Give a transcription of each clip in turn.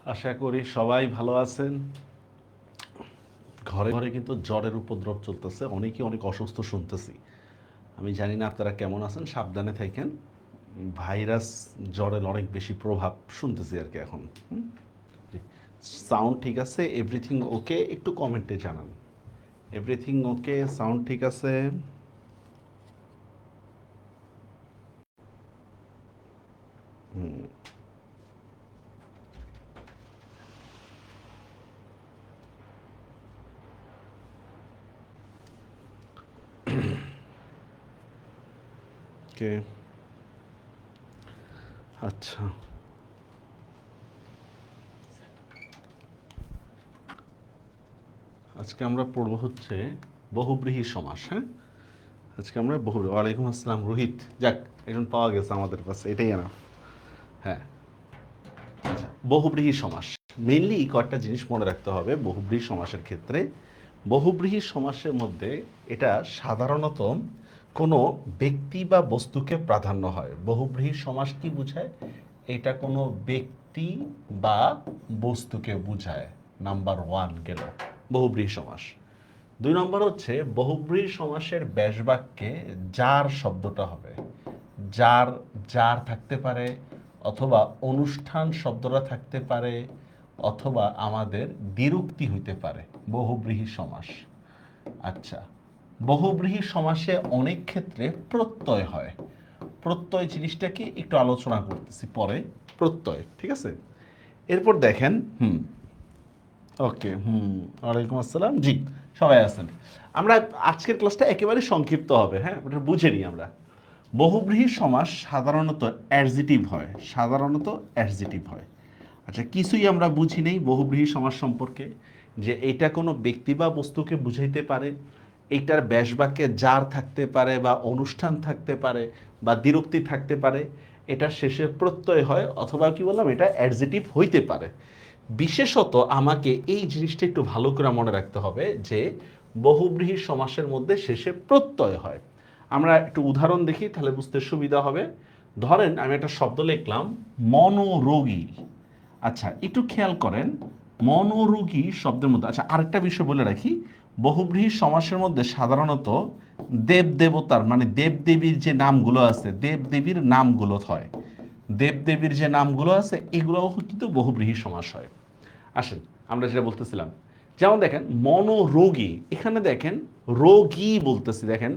আশা করি সবাই ভালো আছেন। ঘরে ঘরে কিন্তু জ্বরের উপদ্রব চলতেছে, অনেকে অনেক অসুস্থ শুনতেছি। আমি জানি না আপনারা কেমন আছেন, সাবধানে থাকেন। ভাইরাস জ্বরের অনেক বেশি প্রভাব শুনতেছি আর কি এখন। সাউন্ড ঠিক আছে? Everything okay? একটু কমেন্টে জানান। এভরিথিং ওকে, সাউন্ড ঠিক আছে? ওকে, আচ্ছা। আজকে আমরা পড়ব হচ্ছে বহুব্রীহি সমাস। হ্যাঁ, আজকে আমরা ওয়ালাইকুম আসসালাম রোহিত। যাক, একজন পাওয়া গেছে আমাদের কাছে, এটাই না। হ্যাঁ, বহুব্রীহি সমাস। মেইনলি কয়েকটা জিনিস মনে রাখতে হবে বহুব্রীহি সমাসের ক্ষেত্রে। বহুব্রীহি সমাসের মধ্যে এটা সাধারণত কোনো ব্যক্তি বা বস্তুকে প্রাধান্য হয়। বহুব্রীহি সমাস কি বোঝায়? এটা কোনো ব্যক্তি বা বস্তুকে বোঝায়। নাম্বার ওয়ান গেল বহুব্রীহি সমাস। দুই নম্বর হচ্ছে বহুব্রীহি সমাসের ব্যাসবাক্যে যার শব্দটা হবে। যার যার থাকতে পারে, অথবা অনুষ্ঠান শব্দটা থাকতে পারে, অথবা আমাদের দ্বিরুক্তি হইতে পারে বহুব্রীহি সমাস। আচ্ছা, বহুব্রীহি সমাসে অনেক ক্ষেত্রে প্রত্যয় হয়। প্রত্যয় জিনিসটা কি একটু আলোচনা করতেছি পরে। প্রত্যয়, ঠিক আছে? এরপর দেখেন, ওকে, ওয়ালাইকুম আসসালাম। জি, সবাই আছেন। আমরা আজকের ক্লাসটা একেবারে সংক্ষিপ্ত হবে, হ্যাঁ, ওটা বুঝে নিই আমরা। বহুব্রীহি সমাস সাধারণত অ্যাডজেটিভ হয়, সাধারণত অ্যাডজেটিভ হয়। আচ্ছা, কিছুই আমরা বুঝি নেই বহুব্রীহি সমাস সম্পর্কে, যে এটা কোনো ব্যক্তি বা বস্তুকে বুঝাইতে পারে, এইটার ব্যাসবাক্যে যার থাকতে পারে বা অনুষ্ঠান থাকতে পারে বা দ্বিরুক্তি থাকতে পারে, এটা শেষে প্রত্যয় হয়, অথবা কি বললাম, এটা অ্যাডজেটিভ হইতে পারে। বিশেষত আমাকে এই জিনিসটা একটু ভালো করে মনে রাখতে হবে যে বহুব্রীহি সমাসের মধ্যে শেষে প্রত্যয় হয়। আমরা একটু উদাহরণ দেখি, তাহলে বুঝতে সুবিধা হবে। ধরেন আমি একটা শব্দ লিখলাম মনোরোগী। আচ্ছা, একটু খেয়াল করেন, মনোরোগী শব্দের মধ্যে, আচ্ছা আরেকটা বিষয় বলে রাখি, বহুব্রীহি সমাসের মধ্যে সাধারণত দেব দেবতার মানে দেবদেবীর যে নামগুলো আছে, দেবদেবীর নামগুলো হয়। দেবদেবীর যে নামগুলো আছে এগুলোও কিন্তু বহুব্রীহি সমাস হয়। আসেন, আমরা যেটা বলতেছিলাম, যেমন দেখেন মনোরোগী, এখানে দেখেন রোগী বলতেছি, দেখেন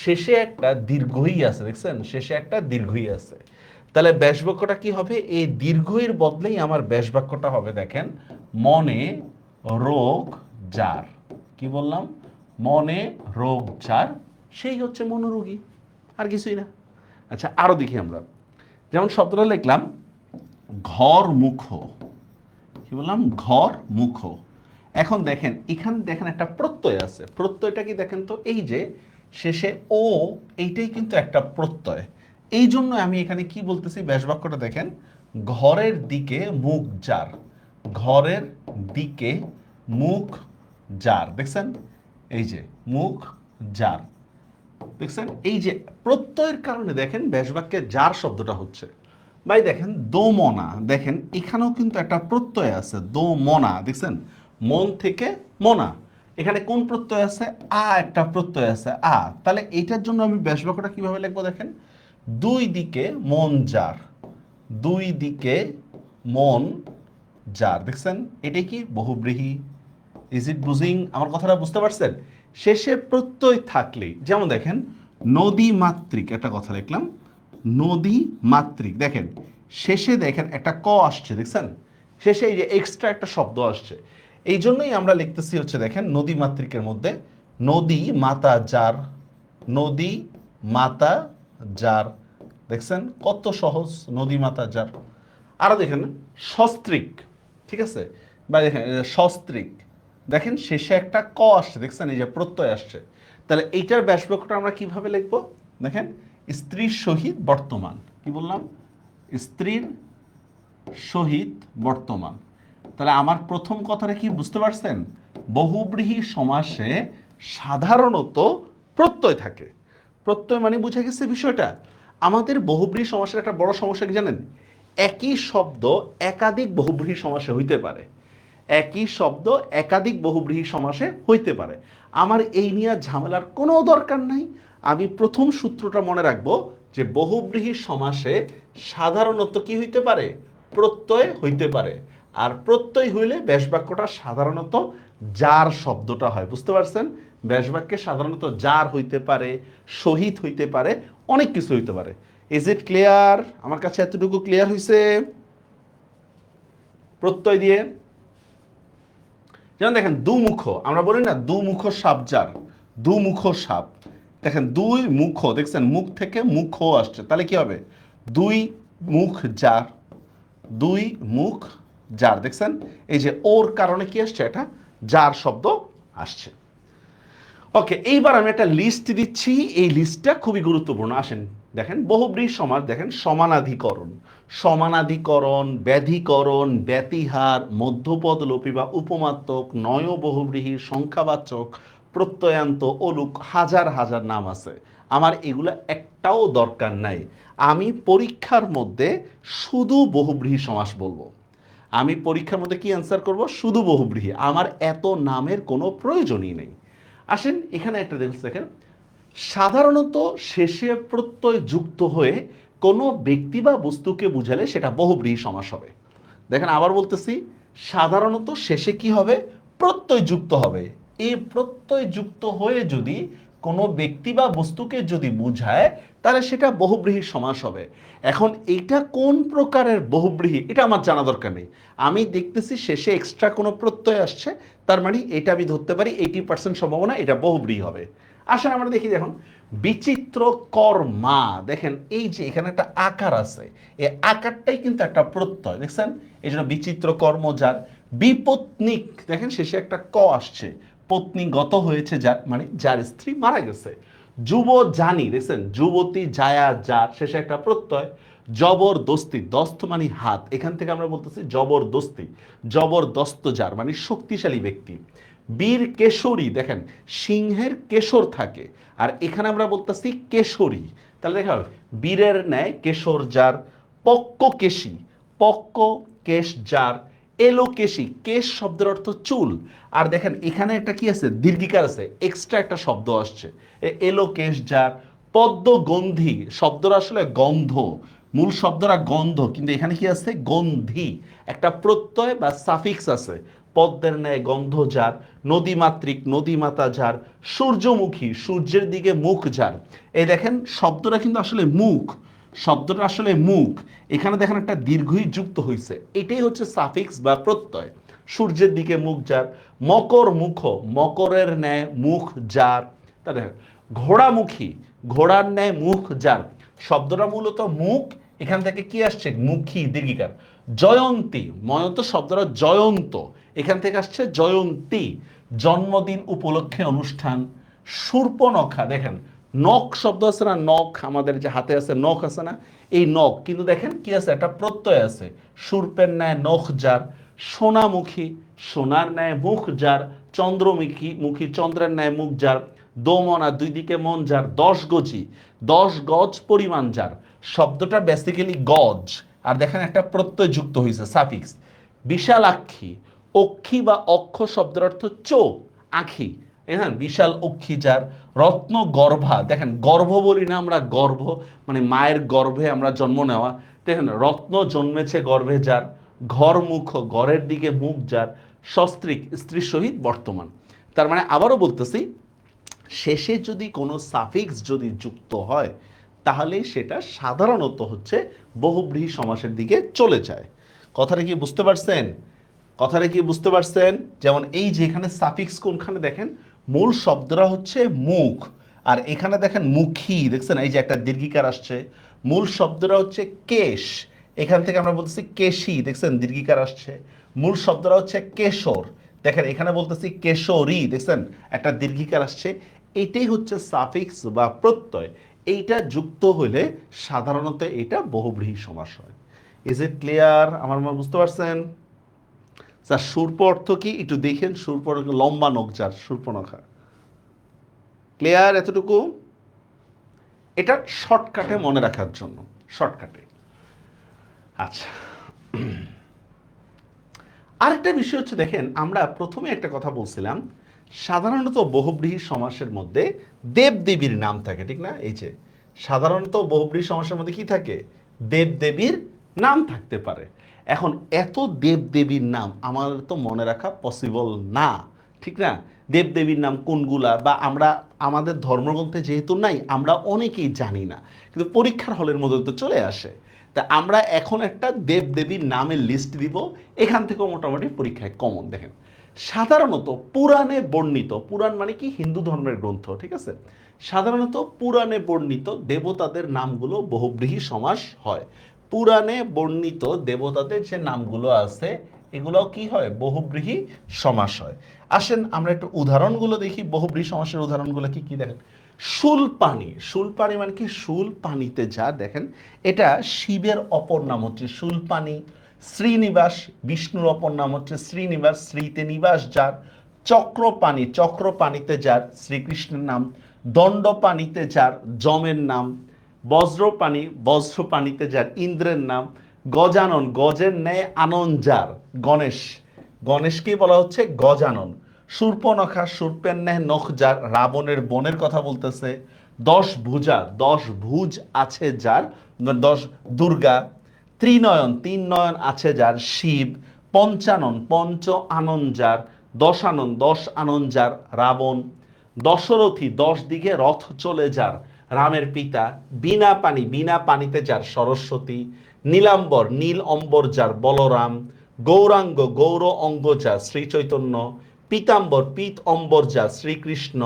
শেষে একটা দীর্ঘই আছে, দেখছেন শেষে একটা দীর্ঘই আছে। তাহলে ব্যাসবাক্যটা কি হবে? এই দীর্ঘইয়ের বদলেই আমার ব্যাসবাক্যটা হবে, দেখেন মনে রোগ যার। কি বললাম? মনে রোগ যার, সেই হচ্ছে মনোরোগী, আর কিছুই না। আচ্ছা, আরো দেখি আমরা, যেমন শব্দটা লিখলাম ঘর মুখ। কি বললাম? ঘর মুখ। এখন দেখেন এখানে দেখেন একটা প্রত্যয় আছে, প্রত্যয়টা কি দেখেন তো, এই যে শেষে ও, এইটাই কিন্তু একটা প্রত্যয়। এই জন্য আমি এখানে কি বলতেছি, ব্যাসবাক্যটা দেখেন, ঘরের দিকে মুখ যার। ঘরের দিকে মুখ যার, দেখছেন এই যে মুখ যার, দেখছেন এই যে প্রত্যয়ের কারণে দেখেন ব্যাসবাক্যে যার শব্দটা হচ্ছে। ভাই দেখেন দোমনা, দেখেন এখানেও কিন্তু একটা প্রত্যয় আছে, দোমনা, দেখছেন মন থেকে মনা। এখানে কোন প্রত্যয় আছে? আ, একটা প্রত্যয় আছে আ। তাহলে এইটার জন্য আমি ব্যাসবাক্যটা কিভাবে লিখবো দেখেন, দুই দিকে মন যার। দুই দিকে মন যার, দেখছেন এটাই কি বহুব্রীহি। Is it বুঝিং? আমার কথাটা বুঝতে পারছেন? শেষে প্রত্যয় থাকলেই, যেমন দেখেন নদী মাতৃক, একটা কথা লিখলাম নদী মাতৃক, দেখেন শেষে দেখেন একটা ক আসছে, দেখছেন শেষে এই যে এক্সট্রা একটা শব্দ আসছে। এই জন্যই আমরা লিখতেছি হচ্ছে দেখেন নদী মাতৃকের মধ্যে নদী মাতা যার। নদী মাতা যার, দেখছেন কত সহজ, নদী মাতা যার। আরো দেখেন সস্ত্রিক, ঠিক আছে, বা দেখেন সস্ত্রিক, দেখেন শেষে একটা ক আসছে, দেখছেন এই যে প্রত্যয় আসছে। তাহলে এইটার ব্যাসবাক্যটা আমরা কিভাবে লিখবো দেখেন, স্ত্রীর সহিত বর্তমান। কি বললাম? স্ত্রীর সহিত বর্তমান। তাহলে আমার প্রথম কথাটা কি বুঝতে পারছেন? বহুব্রীহি সমাসে সাধারণত প্রত্যয় থাকে। প্রত্যয় মানে বুঝে গেছে বিষয়টা। আমাদের বহুব্রীহি সমাসের একটা বড় সমস্যা কি জানেন? একই শব্দ একাধিক বহুব্রীহি সমাসে হইতে পারে, একই শব্দ একাধিক বহুব্রীহি সমাসে হইতে পারে। আমার এই নিয়ে ঝামেলার কোনো দরকার নাই। আমি প্রথম সূত্রটা মনে রাখবো যে বহুব্রীহি সমাসে সাধারণত কি হইতে পারে, প্রত্যয় হইতে পারে। আর প্রত্যয় হইলে ব্যাসবাক্যটা সাধারণত যার শব্দটা হয়, বুঝতে পারছেন? ব্যাসবাক্যে সাধারণত যার হইতে পারে, শহীদ হইতে পারে, অনেক কিছু হইতে পারে। Is it clear? আমার কাছে এতটুকু ক্লিয়ার হইছে প্রত্যয় দিয়ে। যেমন দেখেন দুমুখ, আমরা বলি না দুমুখ সাপ যার, দুমুখ সাপ। দেখেন দুই মুখ, দেখছেন মুখ থেকে মুখ আসছে, তাহলে কি হবে? দুই মুখ যার, দুই মুখ যার। দেখছেন এই যে ওর কারণে কি আসছে, এটা যার শব্দ আসছে। ওকে, এইবার আমি একটা লিস্ট দিচ্ছি, এই লিস্টটা খুবই গুরুত্বপূর্ণ। আসেন দেখেন বহুব্রীহি সমাস, দেখেন সমানাধিকরণ, সমানাধিকরণ, ব্যাধিকরণ, ব্যতিহার, মধ্যপদ লোপী বা উপমাত্মক, নয় বহুব্রীহি, সংখ্যাবাচক, প্রত্যয়ান্ত, অলুক, হাজার হাজার নাম আছে। আমার এগুলো একটাও দরকার নাই। আমি পরীক্ষার মধ্যে শুধু বহুব্রীহি সমাস বলবো। আমি পরীক্ষার মধ্যে কি অ্যান্সার করব? শুধু বহুব্রীহি। আমার এত নামের কোনো প্রয়োজনই নেই। আসেন এখানে একটা দেখেন, সাধারণত শেষে প্রত্যয় যুক্ত হয়ে কোনো ব্যক্তি বা বস্তুকে বুঝালে সেটা বহুব্রীহি সমাস হবে। দেখেন আবার বলতেছি, সাধারণত শেষে কি হবে? প্রত্যয় যুক্ত হবে। এই প্রত্যয় যুক্ত হয়ে যদি কোনো ব্যক্তি বা বস্তুকে যদি বুঝায় তাহলে সেটা বহুব্রীহি সমাস হবে। এখন এইটা কোন প্রকারের বহুব্রীহি এটা আমার জানা দরকার নেই। আমি দেখতেছি শেষে এক্সট্রা কোনো প্রত্যয় আসছে, তার মানে এটা আমি ধরতে পারি 80% সম্ভাবনা এটা বহুব্রীহি হবে। আসলে আমরা দেখি, দেখুন বিচিত্র কর্মা, দেখেন এই যে এখানে একটা আকার আছে, এই আকারটাই কিন্তু একটা প্রত্যয়, দেখছেন? এই জন্য বিচিত্র কর্ম যার। বিপত্নিক, দেখেন শেষে একটা ক আসছে, পত্নী গত হয়েছে যার, মানে যার স্ত্রী মারা গেছে। যুব জানি, দেখছেন যুবতী জায়া যার, শেষে একটা প্রত্যয়। জবরদস্তি, দস্ত মানে হাত, এখান থেকে আমরা বলতেছি জবরদস্তি, জবরদস্ত যার মানে শক্তিশালী ব্যক্তি। বীর কেশরী, দেখেন সিংহের কেশর থাকে, আর এখানে আমরা বলতেছি কেশরী, তাহলে দেখা হবে বীরের ন্যায় কেশর যার। পক্ক কেশী, পক্ক কেশ যার। এলোকেশী, কেশ শব্দের অর্থ চুল। আর দেখেন এখানে একটা কি আছে, দীর্ঘিকার আছে, এক্সট্রা একটা শব্দ আসছে, এলোকেশ যার। পদ্মগন্ধি, শব্দটা আসলে গন্ধ, মূল শব্দটা গন্ধ, কিন্তু এখানে কি আছে, গন্ধি, একটা প্রত্যয় বা সাফিক্স আছে। পদ্মের ন্যায় গন্ধ যার। নদীমাতৃক, নদীমাতা যার। সূর্যমুখী, সূর্যের দিকে মুখ যার। এই দেখেন শব্দটা কিন্তু আসলে মুখ, শব্দটা আসলে মুখ, এখানে দেখেন একটা দীর্ঘই যুক্ত হয়েছে, এটাই হচ্ছে সাফিক্স বা প্রত্যয়। সূর্যের দিকে মুখ যার। মকর মুখ, মকরের ন্যায় মুখ যার। তা দেখেন ঘোড়ামুখী, ঘোড়ার ন্যায় মুখ যার। শব্দটা মূলত মুখ, এখান থেকে কি আসছে, মুখী দীর্ঘিকার। জয়ন্তী, ময়ন্ত শব্দটা জয়ন্ত, এখান থেকে আসছে জয়ন্তী, জন্মদিন উপলক্ষে অনুষ্ঠান। শূর্পনখা, দেখেন নখ শব্দ আছে না, নখ আমাদের যে হাতে আছে নখ আছে না, এই নখ কিন্তু দেখেন কি আছে, একটা প্রত্যয় আছে। শূর্পের ন্যায় নখ যার। সোনামুখী, সোনার ন্যায় মুখ যার। চন্দ্রমুখী, মুখী চন্দ্রের ন্যায় মুখ যার। দোমনা, দুই দিকে মন যার। 10 গজি, 10 গজ পরিমাণ যার। শব্দটা বেসিক্যালি গজ, আর দেখেন একটা প্রত্যয় যুক্ত হয়েছে সাফিক্স। বিশালাক্ষী, অক্ষী বা অক্ষ শব্দের অর্থ চোখ, আঁখি, হ্যাঁ বিশাল অক্ষী যার। রত্ন গর্ভা, দেখেন গর্ভ বলি না আমরা, গর্ভ মানে মায়ের গর্ভে আমরা জন্ম নেওয়া, দেখেন রত্ন জন্মেছে গর্ভে যার। ঘর মুখ, ঘরের দিকে মুখ যার। সস্ত্রীক, স্ত্রীর সহিত বর্তমান। তার মানে আবারও বলতেছি, শেষে যদি কোনো সাফিক্স যদি যুক্ত হয় তাহলে সেটা সাধারণত হচ্ছে বহুব্রীহি সমাসের দিকে চলে যায়। কথাটা কি বুঝতে পারছেন? কথাটা কি বুঝতে পারছেন? যেমন এই যে এখানে সাফিক্স কোনখানে দেখেন, মূল শব্দটা হচ্ছে মুখ, আর এখানে দেখেন মুখী, দেখছেন এই যে একটা দীর্ঘিকার আসছে। মূল শব্দটা হচ্ছে কেশ, এখান থেকে আমরা বলতেছি কেশী, দেখছেন দীর্ঘিকার আসছে। মূল শব্দটা হচ্ছে কেশর, দেখেন এখানে বলতেছি কেশরী, দেখছেন একটা দীর্ঘিকার আসছে। এটাই হচ্ছে সাফিক্স বা প্রত্যয়, এইটা যুক্ত হলে সাধারণত এটা বহুব্রীহি সমাস হয়। Is it clear? আমার মনে বুঝতে পারছেন? স্যার সূর্প অর্থ কি একটু দেখেন, সূর্প লম্বা নখ যার, সূর্পনখা। ক্লিয়ার এতটুকু? এটা শর্টকাটে মনে রাখার জন্য, শর্টকাটে। আচ্ছা, আরেকটা বিষয় হচ্ছে দেখেন, আমরা প্রথমে একটা কথা বলছিলাম, সাধারণত বহুব্রীহি সমাসের মধ্যে দেবদেবীর নাম থাকে, ঠিক না? এই যে সাধারণত বহুব্রীহি সমাসের মধ্যে কি থাকে? দেবদেবীর নাম থাকতে পারে। এখন এত দেবদেবীর নাম আমাদের তো মনে রাখা পসিবল না, ঠিক না? দেবদেবীর নাম কোনগুলা, বা আমরা আমাদের ধর্মগ্রন্থে যেহেতু নাই, আমরা অনেকেই জানি না, কিন্তু পরীক্ষার হলের মধ্যে তো চলে আসে। তা আমরা এখন একটা দেবদেবীর নামের লিস্ট দিব, এখান থেকেও মোটামুটি পরীক্ষায় কমন। দেখেন, সাধারণত পুরাণে বর্ণিত, পুরাণ মানে কি? হিন্দু ধর্মের গ্রন্থ, ঠিক আছে? সাধারণত পুরাণে বর্ণিত দেবতাদের নামগুলো বহুব্রীহি সমাস হয়। পুরাণে বর্ণিত দেবতাদের যে নামগুলো আছে, এগুলো কি হয়? বহুব্রীহি সমাস হয়। আসেন আমরা একটু উদাহরণগুলো দেখি, বহুব্রীহি সমাসের উদাহরণগুলো কি কি দেখেন। শুলপানি, শুলপানি মানে কি? শুল পানিতে যা, দেখেন এটা শিবের অপর নাম হচ্ছে শুলপানি। শ্রীনিবাস, বিষ্ণুর অপর নাম হচ্ছে শ্রীনিবাস, শ্রীতে নিবাস যার। চক্রপানি, চক্রপানিতে যার শ্রীকৃষ্ণের নাম। দণ্ডপানিতে যার যমের নাম। বজ্রপানি, বজ্রপানিতে যার ইন্দ্রের নাম। গজানন, গজের ন্যায় আনন যার গণেশ, গণেশকে বলা হচ্ছে গজানন। শূর্পনখা, শূর্পের ন্যায় নখ যার রাবণের বোনের কথা বলতেছে। দশ ভুজা, দশ ভুজ আছে যার, দশ দুর্গা। ত্রিনয়ন, তিন নয়ন আছে যার শিব। পঞ্চানন, পঞ্চ আনন যার দশানন, দশ আনন যার রাবণ। দশরথী, দশ দিকে রথ চলে যার রামের পিতা। বিনা পানি, বিনা পানিতে যার সরস্বতী। নীলাম্বর, নীল অম্বর যার বলরাম। গৌরাঙ্গ, গৌর অঙ্গ যার শ্রীচৈতন্য। পীতাম্বর, পীত অম্বর যার শ্রীকৃষ্ণ।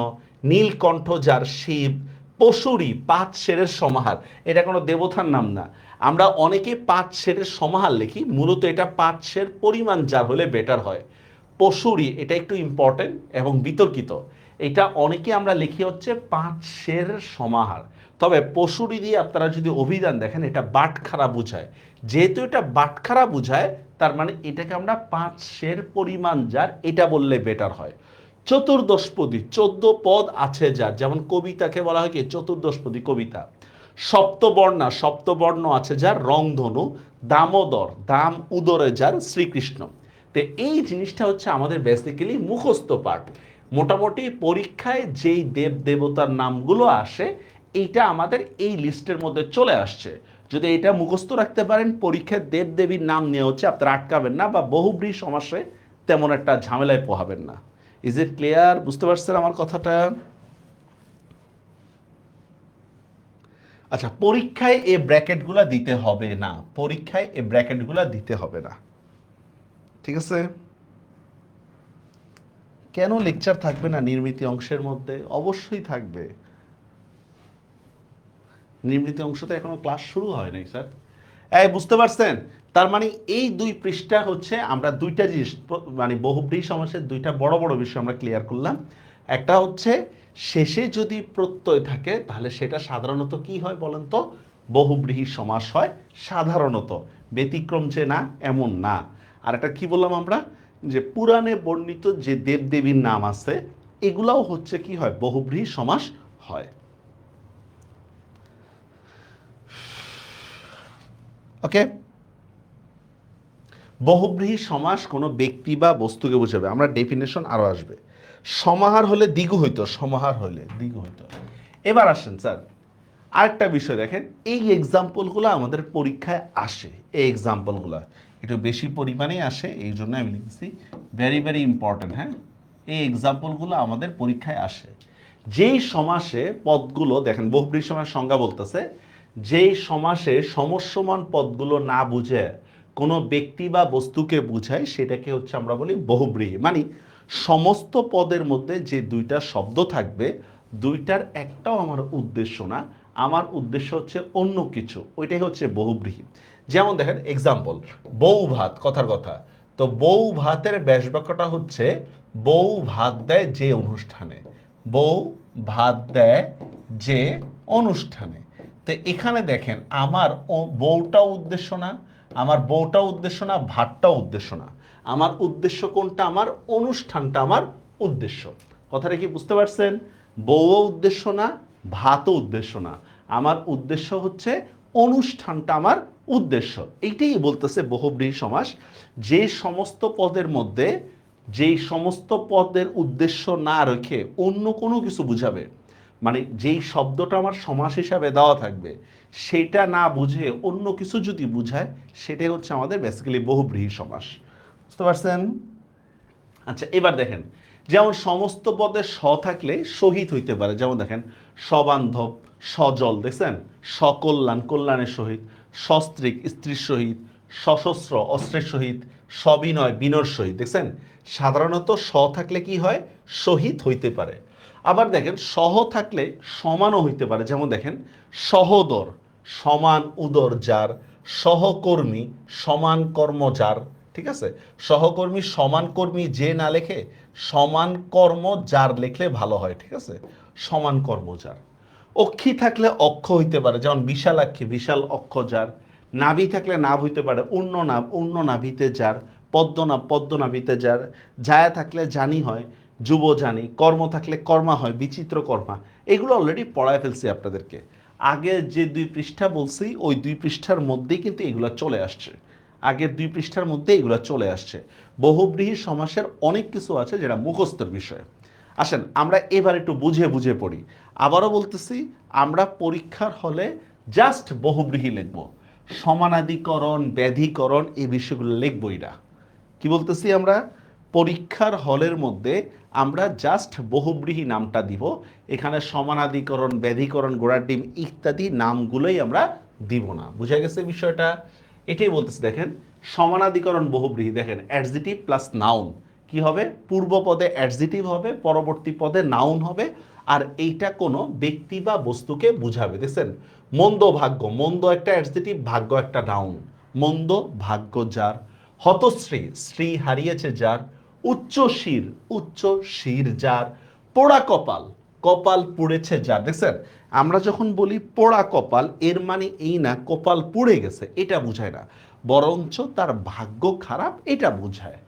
নীলকণ্ঠ যার শিব। পশুরি, পাঁচ শেরের সমাহার, এটা কোনো দেবতার নাম না। আমরা অনেকে পাঁচ শেরের সমাহার লিখি, মূলত এটা পাঁচ শের পরিমাণ যার হলে বেটার হয়। পশুরি, এটা একটু ইম্পর্টেন্ট এবং বিতর্কিত। এটা অনেকে আমরা লিখি হচ্ছে পাঁচ শের সমাহার। তবে পশুরি দিয়ে আপনারা যদি অভিধান দেখেন, এটা বাটখারা বুঝায়। যেহেতু এটা বাটখারা বুঝায়, তার মানে এটাকে আমরা পাঁচ শের পরিমাণ যার, এটা বললে বেটার হয়। চতুর্দশপদী, 14 পদ আছে যার, যেমন কবিতাকে বলা হয় কি? চতুর্দশপদী কবিতা। সপ্তবর্ণা, সপ্তবর্ণ আছে যার, রংধনু। দামোদর, দাম উদরে যার, শ্রীকৃষ্ণ। তো এই জিনিসটা হচ্ছে আমাদের বেসিক্যালি মুখস্থ পাঠ। মোটামুটি পরীক্ষায় যেই দেব দেবতার নামগুলো আসে, এইটা আমাদের এই লিস্টের মধ্যে চলে আসছে। যদি এটা মুখস্থ রাখতে পারেন, পরীক্ষায় দেব দেবীর নাম নিয়ে হচ্ছে আপনারা আটকাবেন না, বা বহুব্রীহি সমাসে তেমন একটা ঝামেলায় পোহাবেন না। Is it clear? বুঝতে পারছেন আমার কথাটা? আচ্ছা, পরীক্ষায় এই ব্র্যাকেটগুলো দিতে হবে না, পরীক্ষায় এই ব্র্যাকেটগুলো দিতে হবে না, ঠিক আছে? কেন লেকচার থাকবে না নির্মিতি অংশের মধ্যে? অবশ্যই থাকবে। নির্মিতি অংশ তো এখনো ক্লাস শুরু হয় নাই স্যার। এই বুঝতে পারছেন? তার মানে এই দুই পৃষ্ঠা হচ্ছে আমরা দুইটা জিনিস, মানে বহুব্রীহি সমাসের দুইটা বড় বড় বিষয় আমরা ক্লিয়ার করলাম। একটা হচ্ছে শেষে যদি প্রত্যয় থাকে, তাহলে সেটা সাধারণত কি হয় বলেন তো? বহুব্রীহি সমাস হয় সাধারণত, ব্যতিক্রম যে না এমন না। আর একটা কি বললাম আমরা, যে পুরাণে বর্ণিত যে দেবদেবীর নাম আছে, এগুলাও হচ্ছে কি হয়? বহুব্রীহি সমাস হয়। ওকে, বহুব্রীহি সমাস কোনো ব্যক্তি বা বস্তুকে বোঝাবে, আমরা ডেফিনেশন আরো আসবে। সমাহার হলে দ্বিগু হইতো, সমাহার হলে দ্বিগু হইতো। এবার আসেন স্যার, আরেকটা বিষয় দেখেন, এই এক্সাম্পলগুলো আমাদের পরীক্ষায় আসে, এই এক্সাম্পলগুলো একটু বেশি পরিমাণে আসে, এই জন্য আমি লিখেছি ভেরি ভেরি ইম্পর্টেন্ট। হ্যাঁ, এই এক্সাম্পলগুলো আমাদের পরীক্ষায় আসে। যেই সমাসে পদগুলো দেখেন, বহুব্রীহি সমাস সংজ্ঞা বলতেছে, যেই সমাসে সমস্যমান পদগুলো না বুঝে কোনো ব্যক্তি বা বস্তুকে বুঝায়, সেটাকে হচ্ছে আমরা বলি বহুব্রীহি। মানে সমস্ত পদের মধ্যে যে দুইটা শব্দ থাকবে, দুইটার একটাও আমার উদ্দেশ্য না, আমার উদ্দেশ্য হচ্ছে অন্য কিছু, ওইটাই হচ্ছে বহুব্রীহি। যেমন দেখেন এক্সাম্পল, বউ ভাত, কথার কথা। তো বউ ভাতের ব্যাস বাক্যটা হচ্ছে, বউ ভাত দেয় যে অনুষ্ঠানে, বউ ভাত দেয় যে অনুষ্ঠানে। তো এখানে দেখেন, আমার বউটাও উদ্দেশ্য না, আমার বউটাও উদ্দেশ্য না, ভাতটাও উদ্দেশ্য না। আমার উদ্দেশ্য কোনটা? আমার অনুষ্ঠানটা আমার উদ্দেশ্য। কথাটা কি বুঝতে পারছেন? বউও উদ্দেশ্য না, ভাতও উদ্দেশ্য না, আমার উদ্দেশ্য হচ্ছে অনুষ্ঠানটা আমার উদ্দেশ্য। এইটাই বলতেছে বহুব্রীহি সমাস, যে সমস্ত পদের মধ্যে যেই সমস্ত পদের উদ্দেশ্য না রেখে অন্য কোনো কিছু বুঝাবে, মানে যেই শব্দটা আমার সমাস হিসাবে দেওয়া থাকবে সেটা না বুঝে অন্য কিছু যদি বুঝায়, সেটাই হচ্ছে আমাদের বেসিক্যালি বহুব্রীহি সমাস। বুঝতে পারছেন? আচ্ছা, এবার দেখেন, যেমন সমস্ত পদে স থাকলে শহীদ হইতে পারে, যেমন দেখেন সবান্ধব, সজল, দেখছেন, সকল্যাণ, কল্যাণের সহিত, সস্ত্রীক, স্ত্রীর সহিত, সশস্ত্র, অস্ত্রের সহিত, সবিনয়, বিনর সহিত, দেখছেন সাধারণত স থাকলে কি হয়, শহীদ হইতে পারে। আবার দেখেন সহ থাকলে সমানও হইতে পারে, যেমন দেখেন সহোদর, সমান উদর যার, সহকর্মী, সমান কর্ম যার, ঠিক আছে, সহকর্মী সমান কর্মী যে না লেখে সমান কর্ম যার লিখলে ভালো হয়, ঠিক আছে, সমান কর্ম যার। অক্ষী থাকলে অক্ষ হইতে পারে, যেমন বিশালাক্ষী, বিশাল অক্ষ যার। নাভি থাকলে নাভ হইতে পারে, অন্য নাভ, অন্য নাভিতে যার। পদ্মনাভ, পদ্মনাভিতে যার। জায়া থাকলে জানি হয়, যুব জানি। কর্ম থাকলে কর্মা হয়, বিচিত্র কর্মা। এগুলো অলরেডি পড়ায় ফেলছি আপনাদেরকে। আগে যে 2 পৃষ্ঠা বলছি ওই 2 পৃষ্ঠার মধ্যেই কিন্তু এগুলো চলে আসছে, আগের 2 পৃষ্ঠার মধ্যে এগুলো চলে আসছে। বহুব্রীহি সমাসের অনেক কিছু আছে যেটা মুখস্থর বিষয়। আসেন আমরা এবার একটু বুঝে বুঝে পড়ি। আবারও বলতেছি, আমরা পরীক্ষার হলে জাস্ট বহুব্রীহি লিখব, সমানাধিকরণ, ব্যাধিকরণ এই বিষয়গুলো লিখবই না। কি বলতেছি, আমরা পরীক্ষার হলের মধ্যে আমরা জাস্ট বহুব্রীহি নামটা দিব, এখানে সমানাধিকরণ, ব্যাধিকরণ, গোড়ার ডিম ইত্যাদি নামগুলোই আমরা দিব না। বুঝা গেছে বিষয়টা? এটাই বলতেছি। দেখেন সমানাধিকরণ বহুব্রীহি, দেখেন অ্যাডজেটিভ প্লাস নাউন কি হবে, পূর্ব পদে অ্যাডজেটিভ হবে, পরবর্তী পদে নাউন হবে, আর এইটা কোনো ব্যক্তি বা বস্তুকে বুঝাবে। দেখছেন মন্দ ভাগ্য, মন্দ একটা অ্যাডজেটিভ, ভাগ্য একটা নাউন। মন্দ ভাগ্য যার। হতশ্রী, শ্রী হারিয়েছে যার। উচ্চ শির, উচ্চ শির যার। পোড়া কপাল, কপাল পুড়েছে যার। দেখছেন আমরা যখন বলি পোড়া কপাল, এর মানে এই না কপাল পুড়ে গেছে, এটা বুঝায় না, বরঞ্চ তার ভাগ্য খারাপ এটা বুঝায়।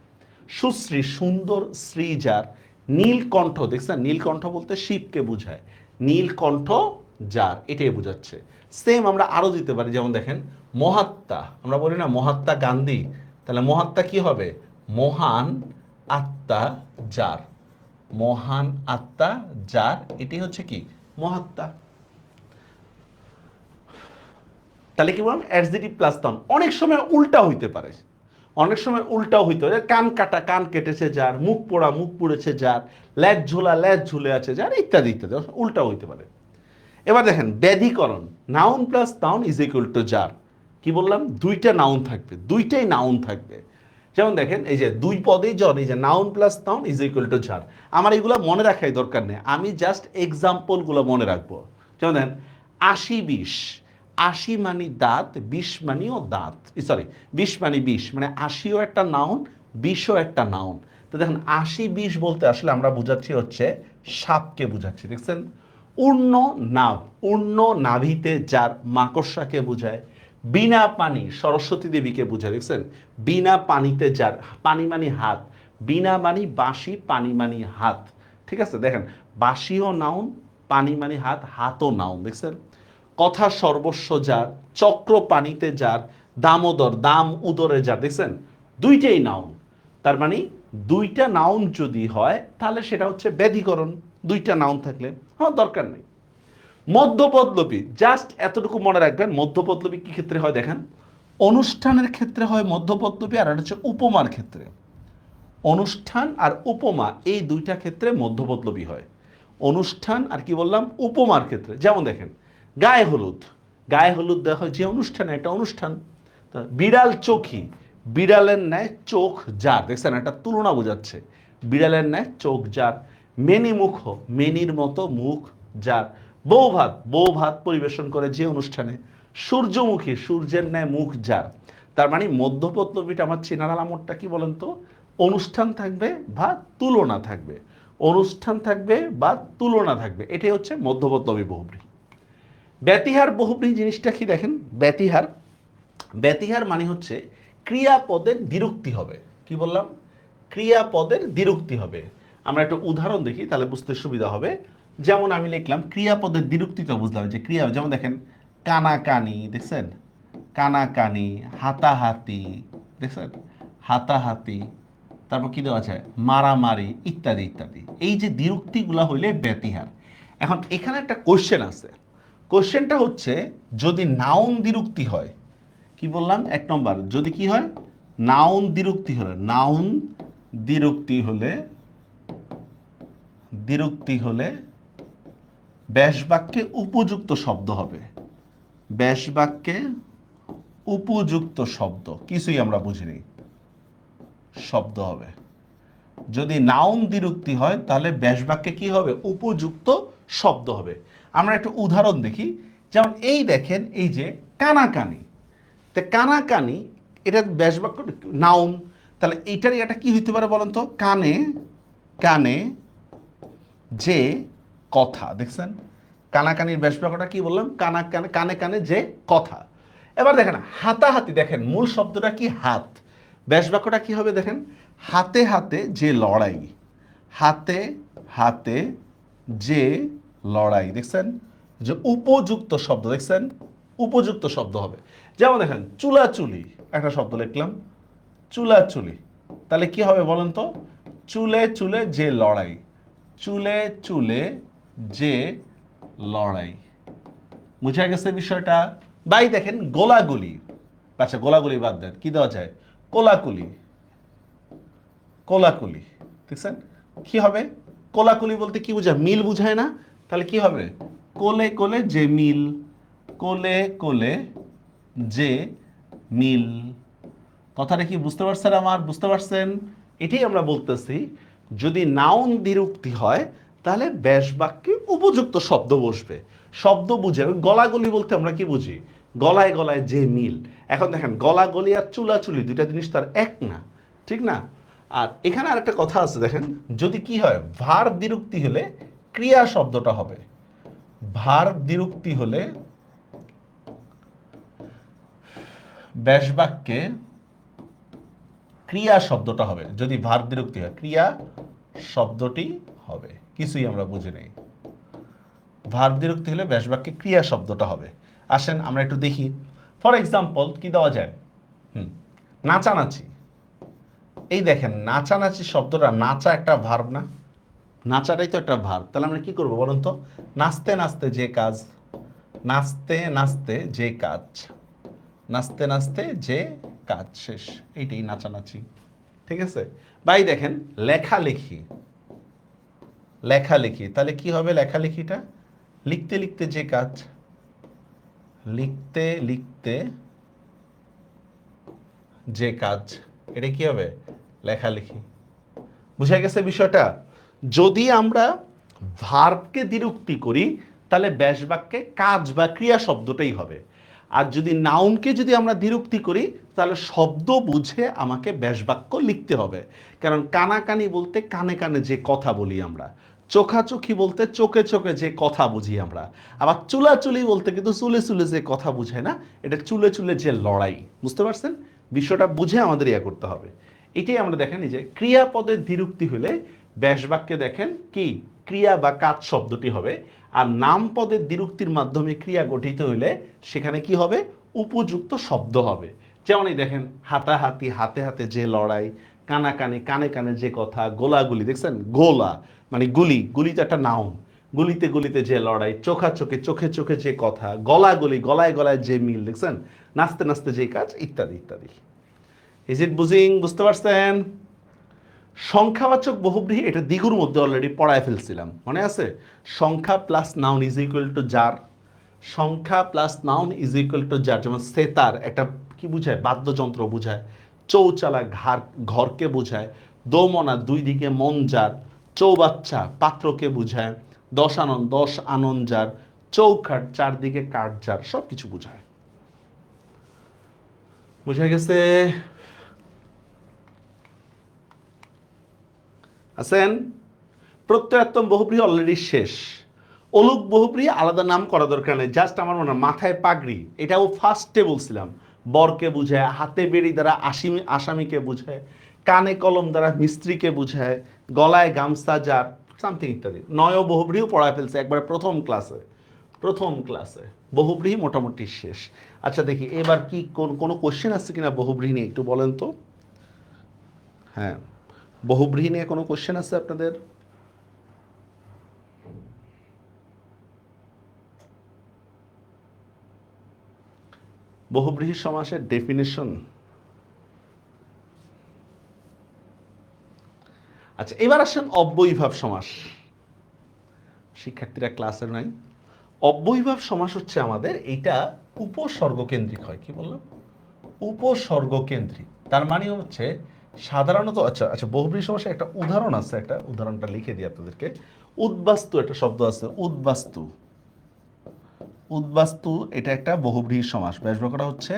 সুশ্রী, সুন্দর শ্রী যার। নীলকণ্ঠ, দেখছেন নীলকণ্ঠ বলতে শিবকে বুঝায়, নীলকণ্ঠ যার, এটাই বোঝাচ্ছে। সেম আমরা আরো দিতে পারি, যেমন দেখেন মহাত্মা, আমরা বলি না মহাত্মা গান্ধী, তাহলে মহাত্মা কি হবে, মহান আত্মা যার। মহান আত্মা যার, এটি হচ্ছে কি মহাত্মা। তাহলে কি বললাম, অ্যাডজেটিভ প্লাস নাউন। অনেক সময় উল্টা হইতে পারে, অনেক সময় উল্টাও হইতে পারে, কান কাটা, কান কেটেছে যার। মুখ পোড়া, মুখ পুড়েছে যার। ল্যাজ ঝোলা, ল্যাজ ঝুলে আছে যার, ইত্যাদি ইত্যাদি, উল্টাও হইতে পারে। এবার দেখেন ব্যাধিকরণ, noun plus noun is equal to যার। কি বললাম, দুইটা নাউন থাকবে, দুইটাই নাউন থাকবে। যেমন দেখেন এই যে 2 পদেই জন, এই যে noun plus noun is equal to যার। আমার এগুলো মনে রাখাই দরকার নেই, আমি জাস্ট এক্সাম্পলগুলো মনে রাখবো। যেমন দেখেন 80-20, 80 মানে দাঁত, 20 মানেও দাঁত, সরি 20 মানে 20, মানে 80ও একটা নাউন, 20ও একটা নাউন। তো দেখেন 80-20 বলতে আসলে আমরা বুঝাচ্ছি হচ্ছে সাপকে বুঝাচ্ছি, দেখছেন। উর্ণ নাভ, উর্ণ নাভিতে যার, মাকড়সাকে বোঝায়। বিনা পানি, সরস্বতী দেবীকে বোঝায়, দেখছেন বিনা পানিতে যার। পানি মানি হাত, বিনা মানি বাঁশি, পানি মানি হাত, ঠিক আছে। দেখেন বাঁশিও নাউন, পানি মানি হাত, হাতও নাউন, দেখছেন। কথা সর্বস্ব যার, চক্র পানিতে যার। দামোদর, দাম উদরে যার, দেখছেন দুইটাই নাউন। তার মানে দুইটা নাউন যদি হয় তাহলে সেটা হচ্ছে ব্যাধিকরণ, দুইটা নাউন থাকলে। হ্যাঁ, দরকার নেই। মধ্যপদলোপী, জাস্ট এতটুকু মনে রাখবেন, মধ্যপদলোপী কি ক্ষেত্রে হয় দেখেন, অনুষ্ঠানের ক্ষেত্রে হয় মধ্যপদলোপী, আর এটা হচ্ছে উপমার ক্ষেত্রে। অনুষ্ঠান আর উপমা এই দুইটা ক্ষেত্রে মধ্যপদলোপী হয়। অনুষ্ঠান আর কি বললাম, উপমার ক্ষেত্রে। যেমন দেখেন গায়ে হলুদ, গায়ে হলুদ দেওয়া হয় যে অনুষ্ঠানে, একটা অনুষ্ঠান। বিড়াল চোখী, বিড়ালের ন্যায় চোখ যার, দেখছেন একটা তুলনা বোঝাচ্ছে, বিড়ালের ন্যায় চোখ যার। মেনি মুখ, মেনির মতো মুখ যার। বউ ভাত, বউ ভাত পরিবেশন করে যে অনুষ্ঠানে। সূর্যমুখী, সূর্যের ন্যায় মুখ যার। তার মানে মধ্যপদলোপীটা আমার চেনার আলামতটা কি বলেন তো, অনুষ্ঠান থাকবে বা তুলনা থাকবে, অনুষ্ঠান থাকবে বা তুলনা থাকবে, এটাই হচ্ছে মধ্যপদলোপী বহুব্রীহি। ব্যতিহার বহুব্রীহি জিনিসটা কি দেখেন, ব্যতিহার, ব্যতিহার মানে হচ্ছে ক্রিয়াপদের দ্বিরুক্তি হবে। কি বললাম, ক্রিয়াপদের দ্বিরুক্তি হবে। আমরা একটা উদাহরণ দেখি তাহলে বুঝতে সুবিধা হবে। যেমন আমি লিখলাম ক্রিয়াপদের দ্বিরুক্তিটা বুঝলাম যে ক্রিয়া, যেমন দেখেন কানাকানি, দেখছেন কানাকানি, হাতাহাতি, দেখছেন, হাতাহাতি, তারপর কি দেওয়া আছে, মারামারি, ইত্যাদি ইত্যাদি। এই যে দ্বিরুক্তিগুলা হইলে ব্যতিহার। এখন এখানে একটা কোশ্চেন আছে, কোশ্চেনটা হচ্ছে যদি নাউন দ্বিরুক্তি হয়, কি বললাম, 1 নম্বর, যদি কি হয়, নাউন দ্বিরুক্তি হলে, নাউন দ্বিরুক্তি হলে, দ্বিরুক্তি হলে ব্যাস বাক্যে উপযুক্ত শব্দ হবে, ব্যাস বাক্যে উপযুক্ত শব্দ, কিছুই আমরা বুঝিনি, শব্দ হবে। যদি নাউন দ্বিরুক্তি হয় তাহলে ব্যাস বাক্যে কি হবে, উপযুক্ত শব্দ হবে। আমরা একটা উদাহরণ দেখি, যেমন এই দেখেন, এই যে কানাকানি, তো কানাকানি এটা ব্যাস বাক্য, নাউন, তাহলে এইটারই এটা কি হইতে পারে বলেন তো, কানে, কানে যে কথা, দেখছেন, কানাকানির ব্যাস বাক্যটা কি বললাম, কানা কানে, কানে কানে যে কথা। এবার দেখেন হাতাহাতি, দেখেন মূল শব্দটা কি, হাত, ব্যাস বাক্যটা কি হবে দেখেন, হাতে হাতে যে লড়াই, হাতে হাতে যে লড়াই, দেখছেন, যে উপযুক্ত শব্দ, দেখছেন, উপযুক্ত শব্দ হবে। যেমন দেখেন চুলাচুলি, একটা শব্দ লিখলাম, চুলাচুলি, তাহলে কি হবে বলেন তো, চুলে চুলে যে লড়াই, চুলে চুলে যে লড়াই, বুঝা গেছে বিষয়টা। বাই দেখেন গোলাগুলি, আচ্ছা গোলাগুলি বাদ দেন, কি দেওয়া যায়, কোলাকুলি, কোলাকুলি, দেখছেন কি হবে, কোলাকুলি বলতে কি বোঝায়, মিল বুঝায় না, তাহলে কি হবে, কোলে কোলে যে মিল, কোলে কোলে যে মিল। কথাটা কি বুঝতে পারছেন আমার, বুঝতে পারছেন? এটাই আমরা বলতেছি, যদি নাউন দ্বিরুক্তি হয় তাহলে ব্যাস বাক্যে উপযুক্ত শব্দ বসবে, শব্দ বুঝে। গলাগলি বলতে আমরা কি বুঝি, গলায় গলায় যে মিল। এখন দেখেন গলাগলি আর চুলাচুলি দুইটা জিনিস তো আর এক না, ঠিক না? আর এখানে আরেকটা কথা আছে, দেখেন যদি কি হয়, ভার দ্বিরুক্তি হলে ক্রিয়া শব্দটা হবে, ভার দ্বিরুক্তি হলে ব্যাস বাক্যে ক্রিয়া শব্দটা হবে, যদি ভার দ্বিরুক্তি হয় ক্রিয়া শব্দটি হবে, কিছুই আমরা বুঝি নেই। ভার দ্বিরুক্তি হলে ব্যাস বাক্যে ক্রিয়া শব্দটা হবে। আসেন আমরা একটু দেখি, ফর এক্সাম্পল কি দেওয়া যায়, নাচানাচি, এই দেখেন নাচানাচি শব্দটা, নাচা একটা ভার্ব না, নাচাটাই তো একটা ভার্ব, তাহলে আমরা কি করবো বলুন তো, নাচতে নাচতে যে কাজ, নাচতে নাচতে যে কাজ, নাচতে নাচতে যে কাজ, শেষ, এইটাই নাচানাচি, ঠিক আছে? ভাই দেখেন লেখালেখি, লেখালেখি, তাহলে কি হবে লেখালেখিটা, লিখতে লিখতে যে কাজ, লিখতে লিখতে যে কাজ, এটা কি হবে, লেখালেখি। বুঝা গেছে বিষয়টা? যদি আমরা ভার্বকে দ্বিরুক্তি করি তাহলে ব্যাস বাক্যে কাজ বা ক্রিয়া শব্দটাই হবে, আর যদি নাউনকে যদি আমরা দ্বিরুক্তি করি তাহলে শব্দ বুঝে আমাকে ব্যাস বাক্য লিখতে হবে। কারণ কানাকানি বলতে কানে কানে যে কথা বলি আমরা, চোখাচোখি বলতে চোখে চোখে যে কথা বুঝি আমরা, আবার চুলাচুলি বলতে কিন্তু চুলে চুলে যে কথা বুঝায় না, এটা চুলে চুলে যে লড়াই। বুঝতে পারছেন বিষয়টা? বুঝে আমাদের ইয়া করতে হবে। এটাই আমরা দেখেন, এই যে ক্রিয়াপদের দ্বিরুক্তি হলে ব্যাস বাক্যে দেখেন কি, ক্রিয়া বা কাজ শব্দটি হবে, আর নাম পদের দ্বিরুক্তির মাধ্যমে ক্রিয়া গঠিত হইলে সেখানে কি হবে, উপযুক্ত শব্দ হবে। যেমন এই দেখেন হাতাহাতি, হাতে হাতে যে লড়াই, কানাকানি, কানে কানে যে কথা, গোলাগুলি, দেখছেন গোলা মানে গুলি, গুলি তো একটা নাউন, গুলিতে গুলিতে যে লড়াই, চোখা চোখে চোখে চোখে যে কথা, গলাগলি, গলায় গলায় যে মিল, দেখছেন, নাচতে নাচতে যে কাজ, ইত্যাদি ইত্যাদি। ইজ ইট বুঝিং, বুঝতে পারছেন? সংখ্যাবাচক বহুব্রীহি এটা দ্বিগুর মধ্যে অলরেডি পড়ায় ফেলছিলাম, মনে আছে? সংখ্যা plus noun is equal to জার, সংখ্যা plus noun is equal to জার। যেমন সেতার একটা কি বুঝায়, বাদ্যযন্ত্র বুঝায়, চৌচালা ঘরকে বুঝায়, দোমনা দুই দিকে মন যার, চৌবাচ্চা পাত্রকে বুঝায়, দশ আনন যার, চৌখাট চারদিকে কাঠ যার, সব কিছু বুঝায়। বুঝা গেছে? আছেন? প্রত্যয়াত্তম বহুব্রীহি অলরেডি শেষ। অলুক বহুব্রীহি আলাদা নাম করা দরকার নেই, জাস্ট আমার মনে হয় মাথায় পাগড়ি, এটাও ফার্স্টে বলছিলাম, বরকে বুঝায়, হাতে বেড়ি দ্বারা আসামিকে বুঝায়, কানে কলম দ্বারা মিস্ত্রিকে বুঝায়, গলায় গামছা যার, সামথিং ইত্যাদি। নয় বহুব্রীহিও পড়ায় ফেলছে একবারে প্রথম ক্লাসে। প্রথম ক্লাসে। বহুব্রীহি মোটামুটি শেষ। আচ্ছা দেখি এবার কি কোনো কোশ্চেন আছে কিনা বহুব্রীহি নিয়ে একটু বলেন তো। হ্যাঁ, বহুব্রীহি নিয়ে কোনো কোশ্চেন আছে আপনাদের? বহুব্রীহি সমাসের ডেফিনেশন। আচ্ছা এবার আসেন অব্যয়ীভাব সমাস। শিক্ষার্থীরা ক্লাসে নাই। অব্যয়ীভাব সমাস হচ্ছে আমাদের এটা উপসর্গ কেন্দ্রিক হয়। কি বললাম? উপসর্গ কেন্দ্রিক। তার মানে হচ্ছে সাধারণত আচ্ছা আচ্ছা বহুব্রীহি সমাসের একটা উদাহরণ আছে, একটা উদাহরণটা লিখে দিই আপনাদেরকে। উদ্বাস্তু একটা শব্দ আছে, উদ্বাস্তু। উদ্বাস্তু এটা একটা বহুব্রীহি সমাস। ব্যাসবাক্যটা হচ্ছে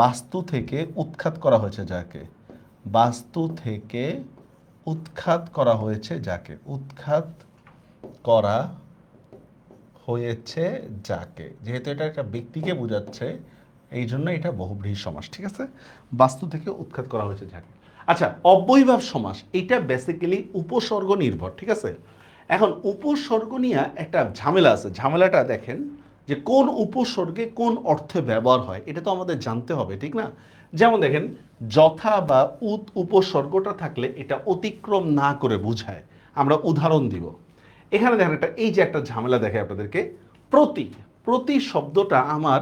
বাস্তু থেকে উৎখাত করা হয়েছে যাকে, বাস্তু থেকে উৎখাত করা হয়েছে যাকে, উৎখাত করা হয়েছে যাকে, যেহেতু এটা একটা ব্যক্তিকে বোঝাচ্ছে এই জন্য এটা বহুব্রীহি সমাস। ঠিক আছে, বাস্তু থেকে উৎখাত করা হয়েছে যাকে। আচ্ছা অব্যয়ীভাব সমাস এটা বেসিক্যালি উপসর্গ নির্ভর। ঠিক আছে, এখন উপসর্গ নিয়ে একটা ঝামেলা আছে। ঝামেলাটা দেখেন যে কোন উপসর্গে কোন অর্থে ব্যবহার হয় এটা তো আমাদের জানতে হবে, ঠিক না? যেমন দেখেন যথা বা উপসর্গটা থাকলে এটা অতিক্রম না করে বোঝায়। আমরা উদাহরণ দিব। এখানে দেখেন একটা এই যে একটা ঝামেলা দেখে আপনাদেরকে, প্রতি, প্রতি শব্দটা আমার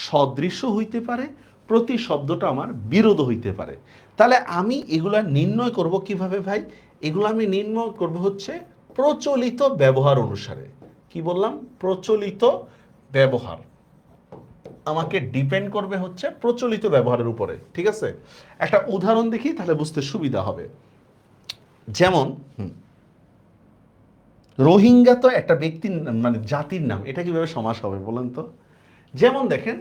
সদৃশ্য হইতে পারে, প্রতি শব্দটা আমার বিরোধ হইতে পারে। তাহলে আমি এগুলা নির্ণয় করব কিভাবে ভাই? এগুলো আমি নির্ণয় করব হচ্ছে প্রচলিত ব্যবহার অনুসারে। কি বললাম? প্রচলিত ব্যবহার আমাকে ডিপেন্ড করবে হচ্ছে প্রচলিত ব্যবহারের উপরে। ঠিক আছে, একটা উদাহরণ দেখি তাহলে বুঝতে সুবিধা হবে। যেমন রোহিঙ্গা তো একটা ব্যক্তির মানে জাতির নাম, এটা কিভাবে সমাস হবে বলেন তো? যেমন দেখেন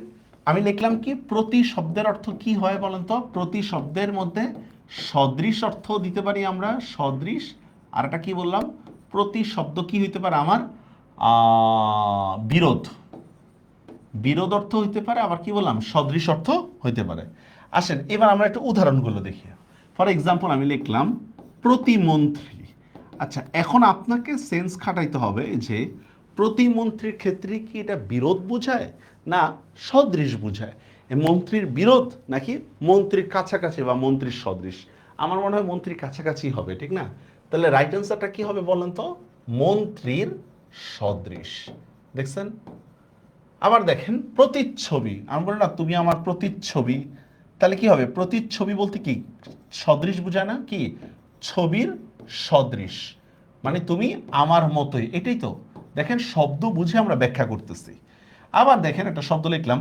আমি লিখলাম কি প্রতি শব্দের অর্থ কি হয় বলেন তো? প্রতি শব্দের মধ্যে সদৃশ অর্থ দিতে পারি আমরা, সদৃশ। আর একটা কি বললাম? প্রতি শব্দ কি হইতে পারে আমার? বিরোধ, বিরোধ অর্থ হইতে পারে, আবার কি বললাম? সদৃশ অর্থ হইতে পারে। আসেন এবার আমরা একটু উদাহরণগুলো দেখি। ফর এক্সাম্পল আমি লিখলাম প্রতিমন্ত্রী। আচ্ছা এখন আপনাকে সেন্স খাটাইতে হবে যে প্রতিমন্ত্রীর ক্ষেত্রে কি এটা বিরোধ বোঝায় না সদৃশ বোঝায়? মন্ত্রীর বিরোধ নাকি মন্ত্রীর কাছাকাছি বা মন্ত্রীর সদৃশ? আমার মনে হয় মন্ত্রীর কাছাকাছি হবে, ঠিক না? তাহলে রাইট অ্যান্সারটা কি হবে বলেন তো? মন্ত্রীর সদৃশ। দেখছেন? আবার দেখেন প্রতিচ্ছবি, আমি বলি না তুমি আমার প্রতিচ্ছবি, তাহলে কি হবে? প্রতিচ্ছবি বলতে কি সদৃশ বোঝায় না? কি ছবির সদৃশ, মানে তুমি আমার মতোই, এটাই তো। দেখেন শব্দ বুঝে আমরা ব্যাখ্যা করতেছি। আবার দেখেন একটা শব্দ লিখলাম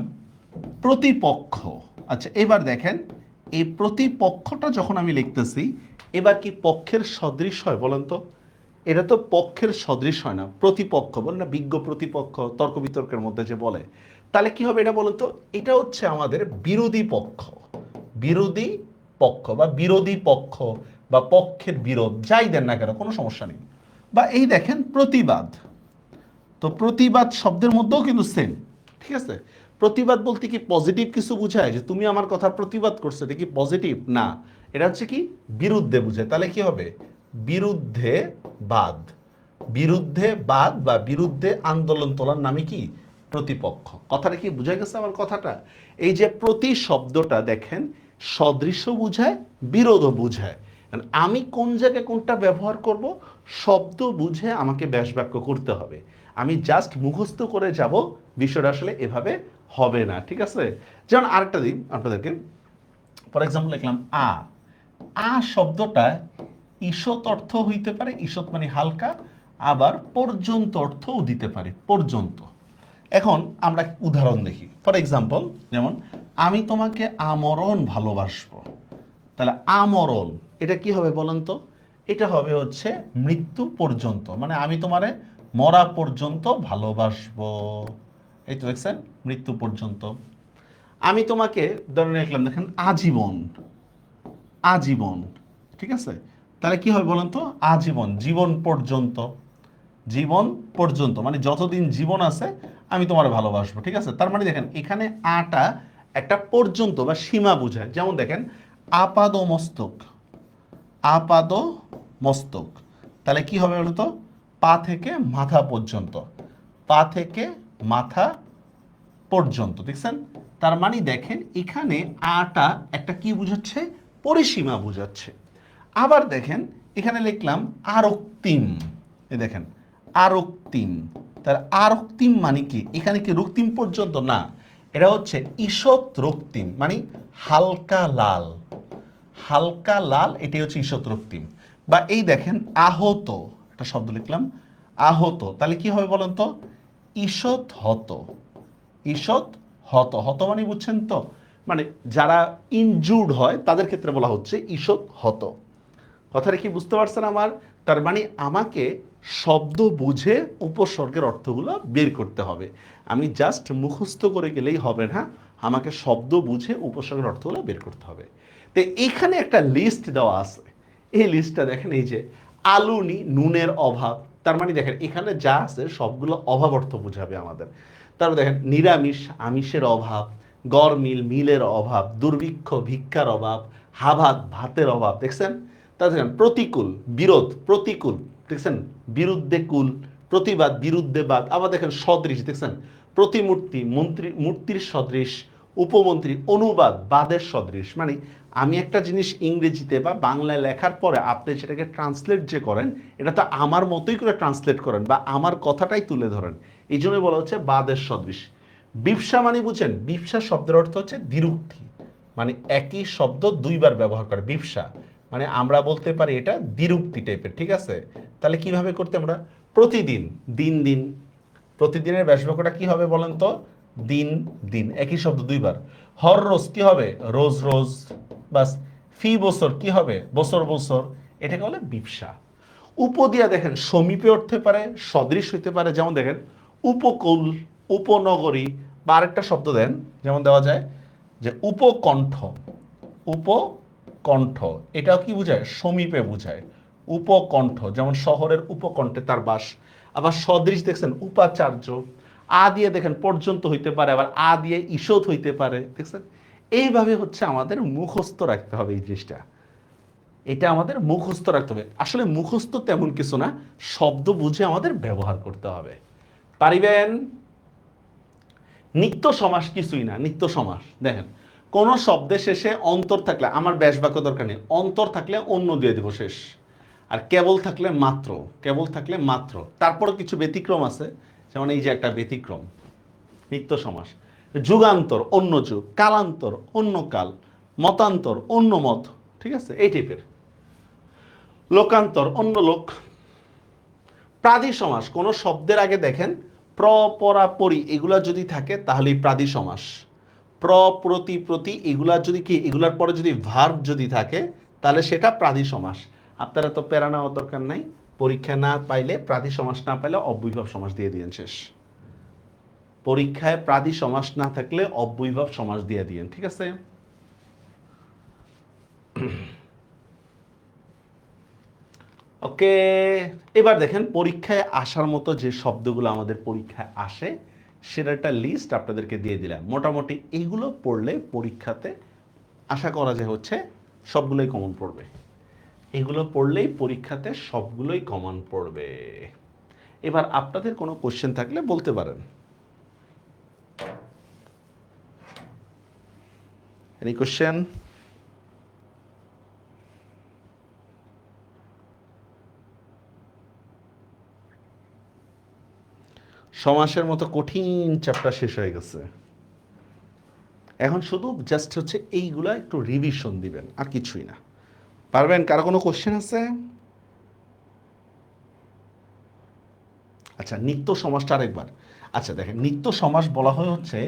প্রতিপক্ষ। আচ্ছা এবার দেখেন এই প্রতিপক্ষটা যখন আমি লিখতেছি এবার কি পক্ষের সদৃশ হয় বলেন তো? এটা তো পক্ষের সদৃশ হয় না, প্রতিপক্ষ বলে না, বিজ্ঞ প্রতিপক্ষ তর্ক বিতর্কের মধ্যে যে বলে। তাহলে কি হবে এটা বলুন তো? এটা হচ্ছে আমাদের বিরোধী পক্ষ, বিরোধী পক্ষ বা বিরোধী পক্ষ বা পক্ষের বিরোধ, যাই দেন না কেন কোনো সমস্যা নেই। বা এই দেখেন প্রতিবাদ, তো প্রতিবাদ শব্দের মধ্যেও কিন্তু সেম। ঠিক আছে, প্রতিবাদ বলতে কি পজিটিভ কিছু বোঝায় যে তুমি আমার কথা প্রতিবাদ করছো, এটা কি পজিটিভ? না, এটা হচ্ছে কি বিরুদ্ধে বোঝায়। তাহলে কি হবে? বিরুদ্ধে বাদ, বিরুদ্ধে বাদ বা বিরুদ্ধে আন্দোলন তোলার নামে কি প্রতিপক্ষ। কথাটা কি বুঝা গেছে আমার কথাটা? এই যে প্রতি শব্দটা দেখেন সদৃশ্য বুঝায়, বিরোধও বুঝায়। আমি কোন জায়গায় কোনটা ব্যবহার করব শব্দ বুঝে আমাকে ব্যাস বাক্য করতে হবে। আমি জাস্ট মুখস্থ করে যাব বিষয়টা আসলে এভাবে হবে না। ঠিক আছে, যেমন আরেকটা দিন আপনাদেরকে। ফর এক্সাম্পল লিখলাম আ, আ শব্দটা ঈষৎ অর্থ হইতে পারে, ঈষৎ মানে হালকা, আবার পর্যন্ত অর্থও দিতে পারে, পর্যন্ত। এখন আমরা উদাহরণ দেখি। ফর এক্সাম্পল যেমন আমি তোমাকে আমরণ ভালোবাসবো, তাহলে আমরণ এটা কি হবে বলেন তো? এটা হবে হচ্ছে মৃত্যু পর্যন্ত, মানে আমি তোমারে মরা পর্যন্ত ভালোবাসবো। এই তো দেখছেন, মৃত্যু পর্যন্ত। আমি তোমাকে ধরে রাখলাম দেখেন আজীবন, আজীবন। ঠিক আছে, তাহলে কি হবে বলেন তো? আজীবন, জীবন পর্যন্ত, জীবন পর্যন্ত মানে যতদিন জীবন আছে আমি তোমার ভালোবাসবো। ঠিক আছে, তার মানে দেখেন এখানে আটা একটা পর্যন্ত বা সীমা বোঝায়। যেমন দেখেন আপাদ মস্তক, আপাদ মস্তক, তাহলে কি হবে বলতো? পা থেকে মাথা পর্যন্ত, পা থেকে মাথা পর্যন্ত, দেখছেন? তার মানে দেখেন এখানে আটা একটা কি বুঝাচ্ছে, পরিসীমা বুঝাচ্ছে। আবার দেখেন এখানে লিখলাম আরক্তিম, এই দেখেন আরক্তিম, তার আরক্তিম মানে কি, এখানে কি রক্তিম পর্যন্ত না, এটা হচ্ছে ঈষৎ রক্তিম, মানে হালকা লাল, হালকা লাল, এটাই হচ্ছে ঈষৎ রক্তিম। বা এই দেখেন আহত, একটা শব্দ লিখলাম আহত, তাহলে কি হবে বলেন তো, ঈষৎ হত, ঈষৎ হত, হত মানে বুঝছেন তো, মানে যারা ইনজুর্ড হয় তাদের ক্ষেত্রে বলা হচ্ছে ঈষৎ হত। কথাটা কি বুঝতে পারছেন আমার? তার মানে আমাকে শব্দ বুঝে উপসর্গের অর্থগুলো বের করতে হবে, আমি জাস্ট মুখস্থ করে গেলেই হবে না, আমাকে শব্দ বুঝে উপসর্গের অর্থগুলো বের করতে হবে। তো এইখানে একটা লিস্ট দেওয়া আছে, এই লিস্টটা দেখেন, এই যে আলুনি নুনের অভাব, তার মানে দেখেন এখানে যা আছে সবগুলো অভাব অর্থ বুঝাবে আমাদের। তারপর দেখেন নিরামিষ আমিষের অভাব, গরমিল মিলের অভাব, দুর্ভিক্ষ ভিক্ষার অভাব, হাভাত ভাতের অভাব, দেখছেন? তারপর দেখেন প্রতিকূল বিরোধ, প্রতিকূল, দেখছেন? বিরুদ্ধে কুল, প্রতিবাদ বিরুদ্ধে বাদ। আবার দেখেন সদৃশ, দেখছেন? প্রতিমূর্তি মূর্তির সদৃশ, উপমন্ত্রী অনুবাদ বাদের সদৃশ, মানে আমি একটা জিনিস ইংরেজিতে বা বাংলায় লেখার পরে আপনি সেটাকে ট্রান্সলেট যে করেন, এটা তো আমার মতোই করে ট্রান্সলেট করেন বা আমার কথাটাই তুলে ধরেন, এই জন্যই বলা হচ্ছে বাদের সদৃশ। বিপসা মানে বুঝেন, বিপসা শব্দের অর্থ হচ্ছে দ্বিরুক্তি, মানে একই শব্দ দুইবার ব্যবহার করে, বিপসা মানে আমরা বলতে পারি এটা দ্বিরুক্তি টাইপের, ঠিক আছে? তাহলে কিভাবে করতে আমরা, প্রতিদিন, দিন দিন, প্রতিদিনের ব্যাসবাক্যটা কি হবে বলেন তো, দিন দিন, একই শব্দ দুইবার। হর রোজ কি হবে, রোজ রোজ, বাস। ফি বছর কি হবে, বছর বছর, এটাকে বলে বিপসা। উপদিয়া দেখেন সমীপে উঠতে পারে, সদৃশ হইতে পারে, যেমন দেখেন উপকূল, উপনগরী, বা আরেকটা শব্দ দেন, যেমন দেওয়া যায় যে উপকণ্ঠ, উপকণ্ঠ, এটাও কি বোঝায়, সমীপে বোঝায়, উপকণ্ঠ, যেমন শহরের উপকণ্ঠে তার বাস। আবার সদৃশ দেখছেন উপাচার্য, আ দিয়ে দেখেন পর্যন্ত হইতে পারে, আবার আ দিয়ে ঈষৎ হইতে পারে, দেখছেন? এইভাবে হচ্ছে আমাদের মুখস্থ রাখতে হবে এই জিনিসটা, এটা আমাদের মুখস্থ রাখতে হবে। আসলে মুখস্থ তেমন কিছু না, শব্দ বুঝে আমাদের ব্যবহার করতে হবে, পারিবেন? নিত্য সমাস কিছুই না, নিত্য সমাস দেখেন কোন শব্দের শেষে অন্তর থাকলে, আমার ব্যাস বাক্য দরকার নেই, অন্তর থাকলে অন্য দিয়ে দেবো শেষ, আর কেবল থাকলে মাত্র, কেবল থাকলে মাত্র, তারপরে কিছু ব্যতিক্রম আছে, যেমন এই যে একটা ব্যতিক্রম, নিত্য সমাস। যুগান্তর অন্য যুগ, কালান্তর অন্য কাল, মতান্তর অন্য মত, ঠিক আছে, এই টাইপের। লোকান্তর অন্য লোক। প্রাদি সমাস, কোন শব্দের আগে দেখেন প্র পরা পরি এগুলা যদি থাকে তাহলেই প্রাদি সমাস। প্র প্রতি প্রতি এগুলা যদি কি, এগুলার পরে যদি ভার্ব যদি থাকে তাহলে সেটা প্রাদি সমাস। আপনারা তো প্যারা নেওয়ার দরকার নাই, পরীক্ষা না পাইলে প্রাদি সমাস না পাইলে অব্যয়ীভাব সমাস দিয়ে দিয়েন শেষ। পরীক্ষায় প্রাদি সমাস না থাকলে অব্যয়ীভাব সমাস দিয়ে দিয়েন, ঠিক আছে? ওকে, এবার দেখেন পরীক্ষায় আসার মতো যে শব্দগুলো আমাদের পরীক্ষায় আসে সেটা একটা লিস্ট আপনাদেরকে দিয়ে দিলাম। মোটামুটি এইগুলো পড়লে পরীক্ষাতে আশা করা যায় হচ্ছে সবগুলোই কমন পড়বে, এগুলো পড়লেই পরীক্ষাতে সবগুলোই কমন পড়বে। এবার আপনাদের কোনো কোশ্চেন থাকলে বলতে পারেন। Any question? সমাসের মতো কঠিন চ্যাপ্টার শেষ হয়ে গেছে, এখন শুধু জাস্ট হচ্ছে এইগুলা একটু রিভিশন দিবেন, আর কিছুই না। পারবেন? কারো কোনো কোশ্চেন আছে? আচ্ছা, নিত্য সমাসটা আরেকবার। আচ্ছা দেখেন, নিত্য সমাস বলা হয় হচ্ছে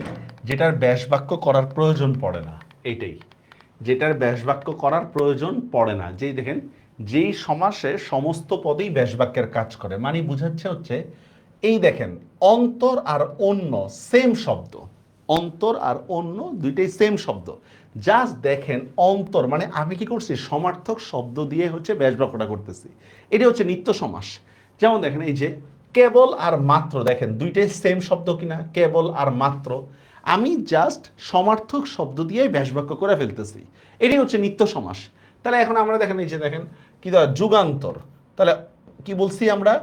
যেটার ব্যাস বাক্য করার প্রয়োজন পড়ে না, এইটাই, যেটার ব্যাস বাক্য করার প্রয়োজন পড়ে না, যেই দেখেন যেই সমাসে সমস্ত পদেই ব্যাস বাক্যের কাজ করে, মানে বুঝাচ্ছে হচ্ছে এই দেখেন অন্তর আর অন্য সেম শব্দ, অন্তর আর অন্য দুইটাই সেম শব্দ, জাস্ট দেখেন অন্তর মানে আমি কি করছি, সমার্থক শব্দ দিয়ে হচ্ছে ব্যাস বাক্যটা করতেছি, এটা হচ্ছে নিত্য সমাস। যেমন দেখেন এই যে কেবল আর মাত্র, দেখেন দুইটাই সেম শব্দ কিনা, কেবল আর মাত্র, আমি জাস্ট সমার্থক শব্দ দিয়ে ব্যাস বাক্য করে ফেলতেছি, এটাই হচ্ছে নিত্য সমাস। তাহলে এখন আমরা দেখেন এই যে দেখেন কি যুগান্তর, তাহলে কি বলছি আমরা,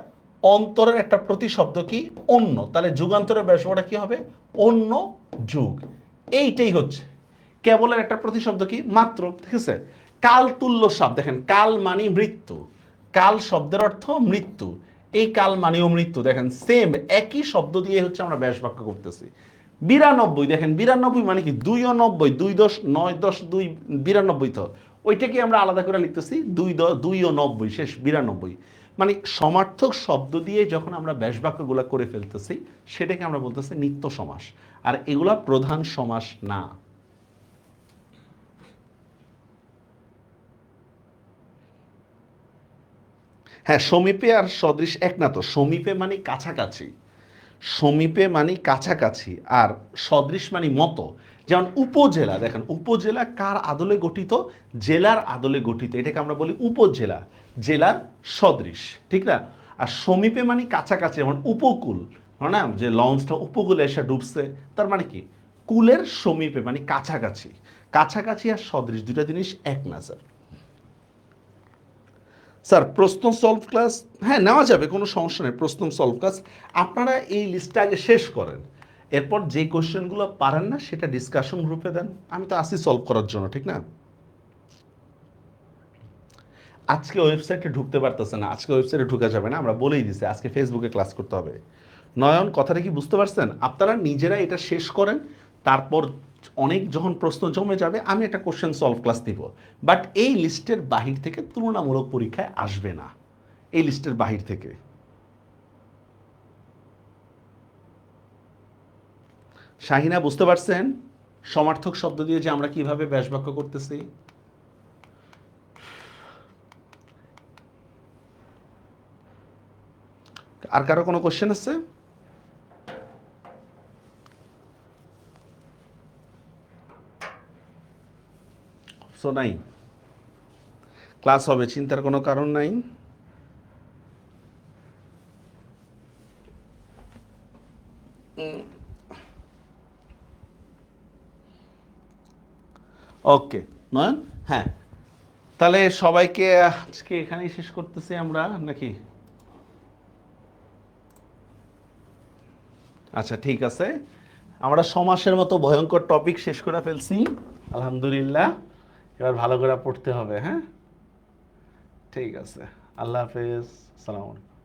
অন্তরের একটা প্রতিশব্দ কি? অন্য। তাহলে যুগান্তরের ব্যাসটা কি হবে? অন্য যুগ। এইটাই হচ্ছে কেবলের একটা প্রতিশব্দ কি? মাত্র। ঠিক আছে। কাল তুল্য শব্দ, দেখেন কাল মানে মৃত্যু, কাল শব্দের অর্থ মৃত্যু, এই কাল মানেও মৃত্যু। দেখেন সেম একই শব্দ দিয়ে হচ্ছে আমরা ব্যাস বাক্য করতেছি। 92, দেখেন 92 মানে কি? 2 ও 90, 2 10 9 10 2 92, তো ওইটাকে আমরা আলাদা করে লিখতেছি 2 ও 90 শেষ 92। মানে সমার্থক শব্দ দিয়ে যখন আমরা ব্যাস বাক্যগুলো করে ফেলতেছি সেটাকে আমরা বলতেছি নিত্য সমাস, আর এগুলা প্রধান সমাস না। হ্যাঁ, সমীপে আর সদৃশ এক না তো। সমীপে মানে কাছাকাছি, সমীপে মানে কাছাকাছি, আর সদৃশ মানে মতো। যেমন উপজেলা, দেখেন উপজেলা কার আদলে গঠিত? জেলার আদলে গঠিত, এটাকে আমরা বলি উপজেলা, জেলার সদৃশ, ঠিক না? আর সমীপে মানে কাছাকাছি, যেমন উপকূল, না যে লঞ্চটা উপকূলে এসে ডুবছে, তার মানে কি? কুলের সমীপে মানে কাছাকাছি। কাছাকাছি আর সদৃশ দুটা জিনিস এক না স্যার। স্যার প্রশ্ন সলভ ক্লাস, হ্যাঁ নেওয়া যাবে, কোনো সমস্যা নেই। প্রশ্ন সলভ ক্লাস আপনারা এই লিস্টটা আগে শেষ করেন, এরপর যে কোশ্চেনগুলো পারেন না সেটা ডিসকাশন গ্রুপে দেন, আমি তো আসি সলভ করার জন্য, ঠিক না? আজকে ওয়েবসাইটে ঢুকতে পারতেছে না, আজকে ওয়েবসাইটে ঢুকা যাবে না, আমরা বলেই দিছি আজকে ফেসবুকে ক্লাস করতে হবে। নয়ন কথাটা কি বুঝতে পারছেন? আপনারা নিজেরা এটা শেষ করেন, তারপর অনেক যখন প্রশ্ন জমে যাবে আমি একটা কোশ্চেন সলভ ক্লাস দিব, বাট এই লিস্টের বাহির থেকে তুলনামূলক পরীক্ষায় আসবে না, এই লিস্টের বাহির থেকে। শাহিনা বুঝতে পারছেন সমার্থক শব্দ দিয়ে যে আমরা কিভাবে ব্যাসবাক্য করতেছি? আর কারো কোনো কোশ্চেন আছে? সো নাই, ক্লাস হবে, চিন্তার কোনো কারণ নাই। ওকে নয়ন, হ্যাঁ তাহলে সবাইকে আজকে এখানেই শেষ করতেছি আমরা নাকি? আচ্ছা ঠিক আছে, আমরা সমাসের মতো ভয়ঙ্কর টপিক শেষ করে ফেলছি আলহামদুলিল্লাহ। এবার ভালো করে পড়তে হবে, হ্যাঁ ঠিক আছে। আল্লাহ হাফেজ, সালাম আলাইকুম।